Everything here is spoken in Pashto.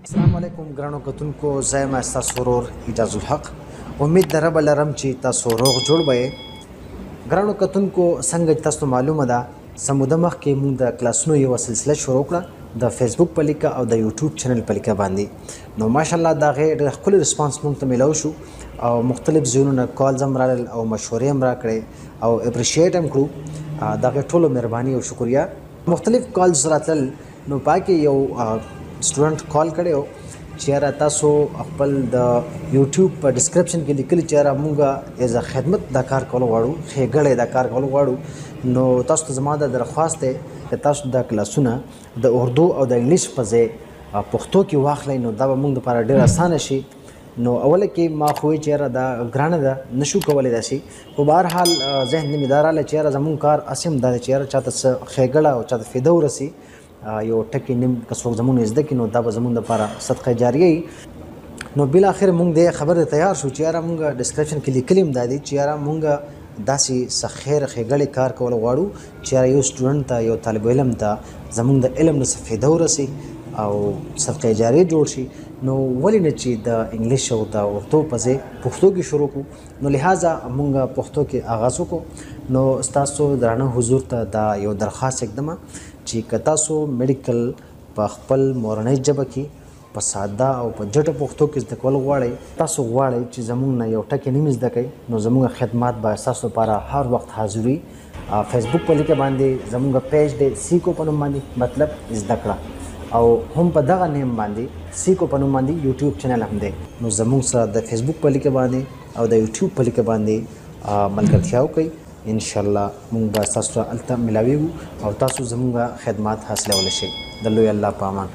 السلام علیکم ګرانو کتونکو، زه یم ستاسو ورور اعجاز الحق. امید د ربه لرم چې تاسو روغ جوړ به یې. ګرانو کتونکو، څنګه چې تاسو معلومه ده څه موده مخکې موږ د کلاسونو یوه سلسله شروع کړه د فیسبوک په لیکه او د یوټیوب چینل په لیکه باندې. نو ماشاءالله د هغې ډېر ښکلی رسپانس موږ ته میلاو شو او مختلف ځایونو نه کالز هم رالل او مشورې هم راکړې او اپریشیټ هم کړو. د هغې ټولو مهرباني او شکریه. مختلف کالز راتلل، نو په کې یو سټوډنټ کال کړی و چې یاره تاسو خپل د یوټیوب په ډسکرپشن کې لیکلي چې یاره موږ ایز ا خدمت دا کار کول غواړو، ښېګړی دا کار کول غواړو. نو تاسو ته زما دا درخواست دی چې تاسو دا کلاسونه د اردو او د انګلیش په ځای پښتو کې واخلئ، نو دا به موږ دپاره ډېر اسانه شي. نو اوله کې ما خو چې یاره دا ګرانه ده، نشو کولی داسې. خو به هر حال ذهن مې دا راغلی چې یاره زموږ کار هسې هم دا دی چې یاره چاته څه ښېګړه او چاته فایده ورسي، یو ټکی نیم که څوک زموږ زده کړي نو دا به زموږ دپاره صدقه جاریه وي. نو بالاخره موږ دې خبر ته تیار شو چې یاره موږ ډسکرپشن کې لیکلي هم دا دی چې یاره موږ داسې څه خیر ښېګړې کار کول غواړو چې یاره یو سټوډنټ ته، یو طالب علم ته زموږ د علم نه څه فایده ورسي او صدقه جاریه جوړ شي. نو ولې نه چې د انګلیش او د اردو په ځای پښتو کې شروع کړو. نو لہذا موږ پښتو کې آغاز وکړو. نو ستاسو درانه حضور ته دا یو درخواست اقدمه چې که تاسو میډیکل په خپل مورنۍ ژبه کې په ساده او په جټه پښتو کې زده کول غواړئ، تاسو غواړئ چې زموږ نه یو ټکی نیم زده کړئ، نو زموږ خدمات به ستاسو لپاره هر وخت حاضر وي. فیسبوک په لیکه باندې زموږ پیج دی سیکو په نوم باندې، مطلب زده کړه، او هم په دغه نیم باندې سیکو په نوم باندې یوټیوب چینل هم دی. نو زموږ سره د فیسبوک په لیکه باندې او د یوټیوب په لیکه باندې ملګرتیا وکړئ. انشاءالله موږ به ستاسو سره هلته ملاویږو او تاسو زموږ خدمات حاصلولی شئ. د لوی الله په امان.